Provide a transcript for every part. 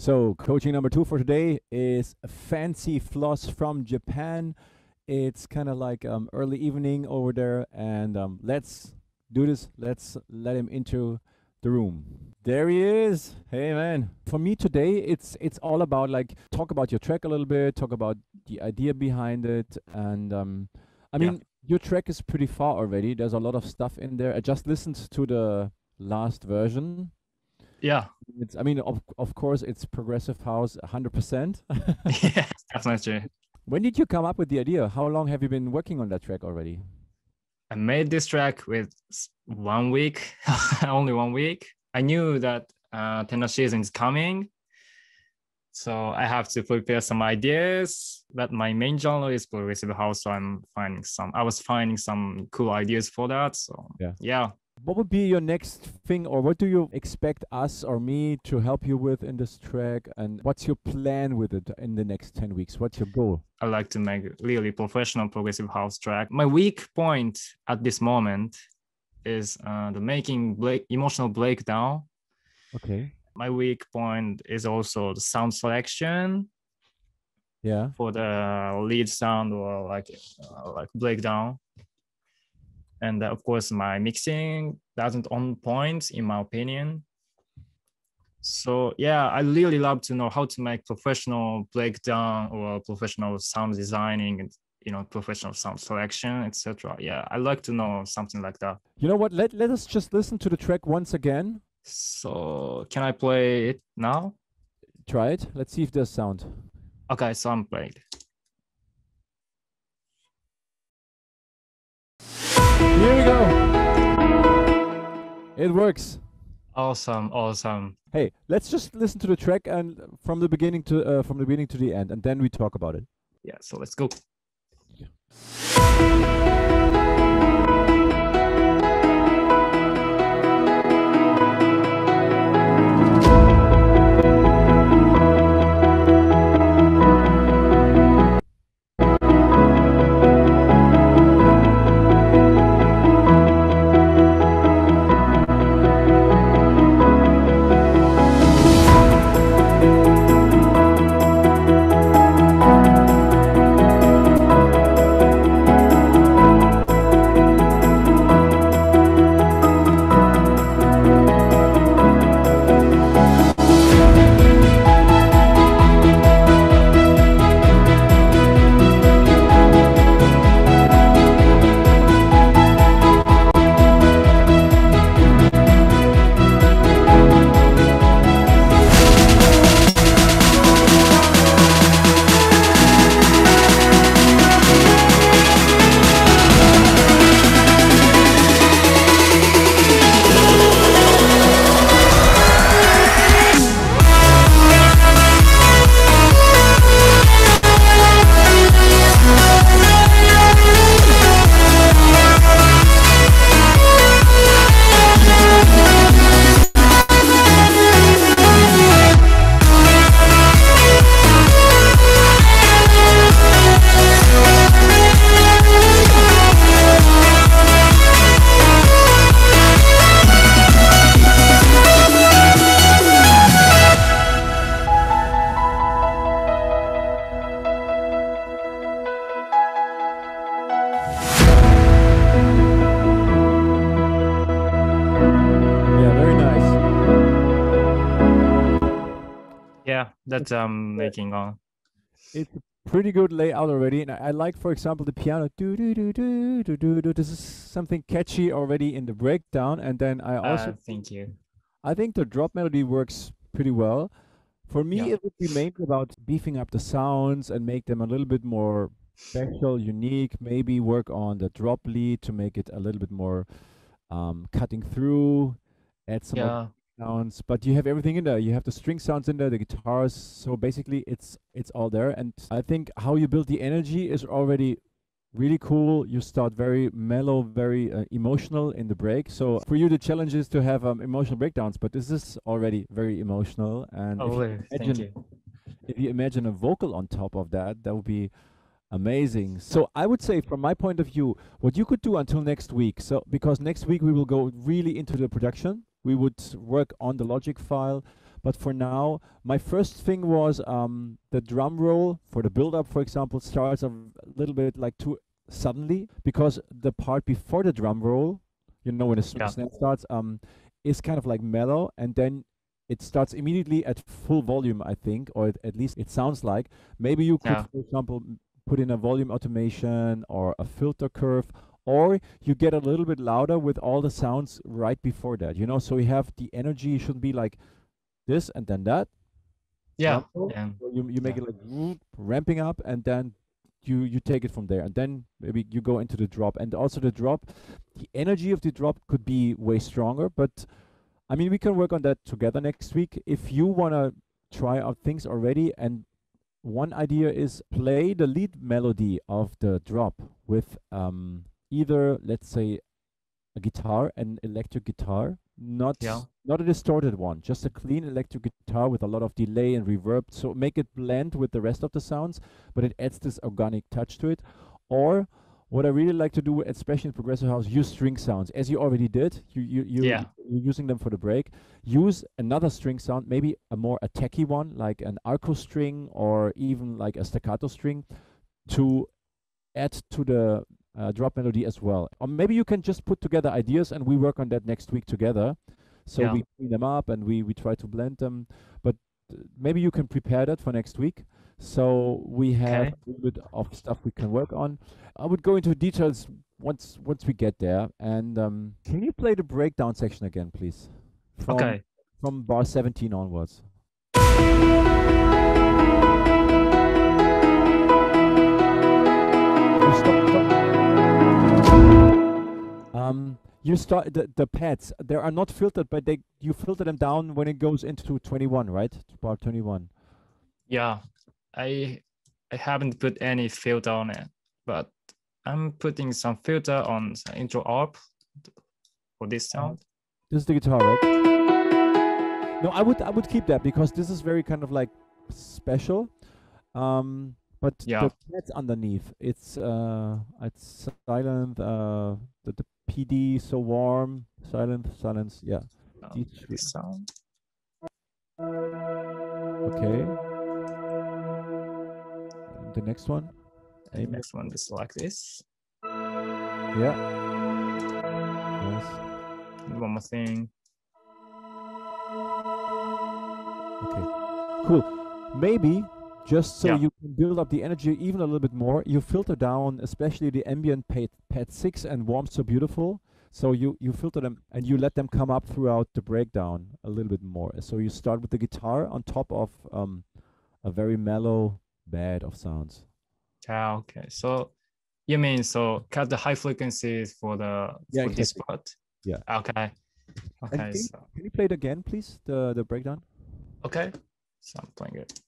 So, coaching number 2 for today is Fancy Floss from Japan. It's kind of like early evening over there, and let's do this. Let's let him into the room. There he is. Hey, man. For me today, it's all about like talk about your track a little bit, talk about the idea behind it, and I Yeah. mean your track is pretty far already. There's a lot of stuff in there. I just listened to the last version. Yeah. It's, I mean, of course, it's progressive house 100%. Yeah, definitely. When did you come up with the idea? How long have you been working on that track already? I made this track with 1 week, only 1 week. I knew that tennis season is coming, so I have to prepare some ideas. But my main genre is progressive house, so I was finding some cool ideas for that. So yeah. What would be your next thing, or what do you expect us or me to help you with in this track? And what's your plan with it in the next 10 weeks? What's your goal? I like to make really professional progressive house track. My weak point at this moment is the making emotional breakdown. Okay. My weak point is also the sound selection. Yeah. For the lead sound or like breakdown. And of course, my mixing doesn't on point, in my opinion. So yeah, I really love to know how to make professional breakdown or professional sound designing and professional sound selection, etc. Yeah, I like to know something like that. You know what? Let us just listen to the track once again. So can I play it now? Try it. Let's see if there's sound. Okay, so I'm playing. Here we go. It works. Awesome. Hey, let's just listen to the track and from the beginning to the end, and then we talk about it. Yeah, so let's go. Yeah, that's making on. It's a pretty good layout already, and I like, for example, the piano. Do do do do do do do. This is something catchy already in the breakdown, and then I also Thank you. I think the drop melody works pretty well. For me, Yeah. it would be mainly about beefing up the sounds and make them a little bit more special, unique. Maybe work on the drop lead to make it a little bit more cutting through. Add some more sounds, but you have everything in there. You have the string sounds in there, the guitars. So basically, it's all there. And I think how you build the energy is already really cool. You start very mellow, very emotional in the break. So for you, the challenge is to have emotional breakdowns, but this is already very emotional. And Thank you. if you imagine a vocal on top of that, that would be amazing. So I would say, from my point of view, what you could do until next week. So because next week we will go really into the production. We would work on the logic file, But for now, my first thing was the drum roll for the build up, for example, starts a little bit like too suddenly, because the part before the drum roll, you know, when the Yeah. snare starts, is kind of like mellow, and then it starts immediately at full volume, I think, or at least it sounds like. Maybe you could, Yeah. for example, put in a volume automation or a filter curve, or you get a little bit louder with all the sounds right before that, you know, so you have the energy shouldn't be like this and then that Yeah. drum roll. Yeah. So you make Yeah. it like ramping up, and then you take it from there, and then maybe you go into the drop. And also the drop, the energy of the drop could be way stronger, but I mean, we can work on that together next week if you want to try out things already. And one idea is play the lead melody of the drop with either, let's say, a guitar, an electric guitar, Yeah. not a distorted one, just a clean electric guitar with a lot of delay and reverb. So make it blend with the rest of the sounds, but it adds this organic touch to it. Or what I really like to do, especially in progressive house, use string sounds, as you already did. Yeah. You're using them for the break. Use another string sound, maybe a more attacky one, like an arco string or even like a staccato string, to add to the drop melody as well. Or maybe you can just put together ideas and we work on that next week together. So Yeah. we clean them up and we try to blend them. But maybe you can prepare that for next week. So we have Okay. a little bit of stuff we can work on. I would go into details once we get there. And can you play the breakdown section again, please? Okay. From bar 17 onwards. You start the pads. They are not filtered, but you filter them down when it goes into 21, right? To bar 21. Yeah. I haven't put any filter on it, but I'm putting some filter on the intro ARP for this sound. This is the guitar, right? No, I would keep that because this is very kind of like special. But Yeah. the pads underneath, it's silent. The PD so warm, silence. Yeah, these three. This sound. Okay. The next one. And the next one is like this. Yeah. Nice. And one more thing. Okay. Cool. Maybe just so Yeah. you can build up the energy even a little bit more, you filter down, especially the ambient pad 6 and Warm So Beautiful. So you filter them and you let them come up throughout the breakdown a little bit more. So you start with the guitar on top of a very mellow bed of sounds. Yeah, okay. So you mean so cut the high frequencies for this part? Yeah. Okay. Okay. Can you play it again, please? The breakdown. Okay. So I'm playing it.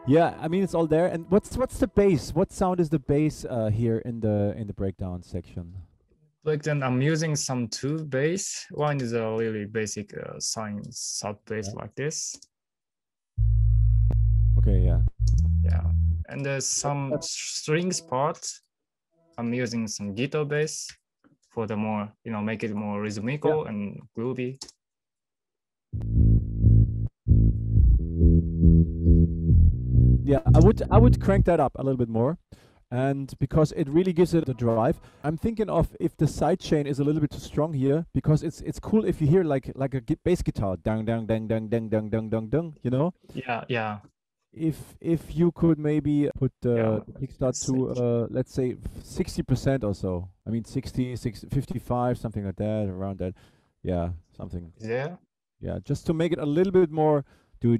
Yeah, I mean it's all there. And what's the bass? What sound is the bass here in the breakdown section? Breakdown, I'm using some two bass. One is a really basic sine sub bass like this. Okay, yeah. Yeah, and there's some strings part. I'm using some guitar bass for the more, make it more rhythmical and groovy. Yeah, I would crank that up a little bit more. and because it really gives it a drive. I'm thinking of if the side chain is a little bit too strong here, because it's cool if you hear like a bass guitar, dang dang dang dang dang dang dang dang dang, you know. Yeah, yeah, If you could maybe put yeah. the kickstart to let's say 60% or so. I mean 60, 55, something like that, around that. Yeah, something. Yeah, Yeah, just to make it a little bit more do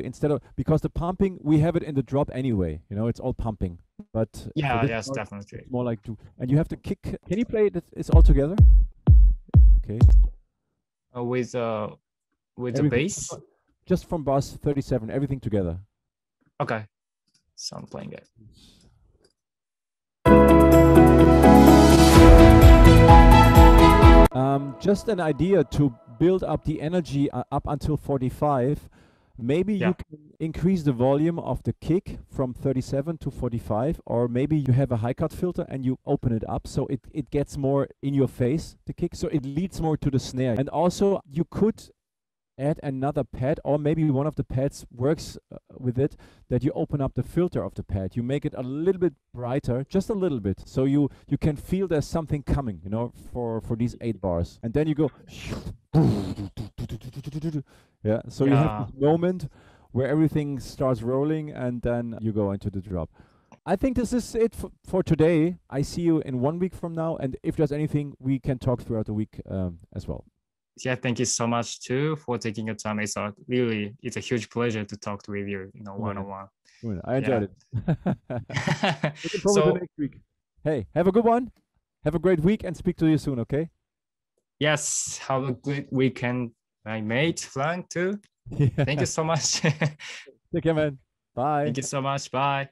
instead of, because the pumping we have it in the drop anyway, you know, it's all pumping. But for yeah, this yes, part, definitely. it's more like do, and you have to kick. Can you play it? It's all together. Okay, With the everything bass. just from bus 37, everything together. Okay, so I'm playing it. Just an idea to build up the energy up until 45. Maybe you Yeah, can increase the volume of the kick from 37 to 45, or maybe you have a high cut filter and you open it up so it gets more in your face, the kick, so it leads more to the snare. And also, you could add another pad, or maybe one of the pads works with it, that you open up the filter of the pad, you make it a little bit brighter, just a little bit, so you can feel there's something coming, you know, for these 8 bars, and then you go yeah, so you have yeah, this moment where everything starts rolling and then you go into the drop. I think this is it for today. I see you in 1 week from now, and if there's anything, we can talk throughout the week as well. yeah. Thank you so much too for taking your time. It's a huge pleasure to talk with you, one on one. I enjoyed Yeah. it. Looking forward to So next week. Hey, have a good one. Have a great week and speak to you soon, okay? yes, have a good weekend, my mate Frank too. Yeah. Thank you so much. Take care, man. Bye. Thank you so much. Bye.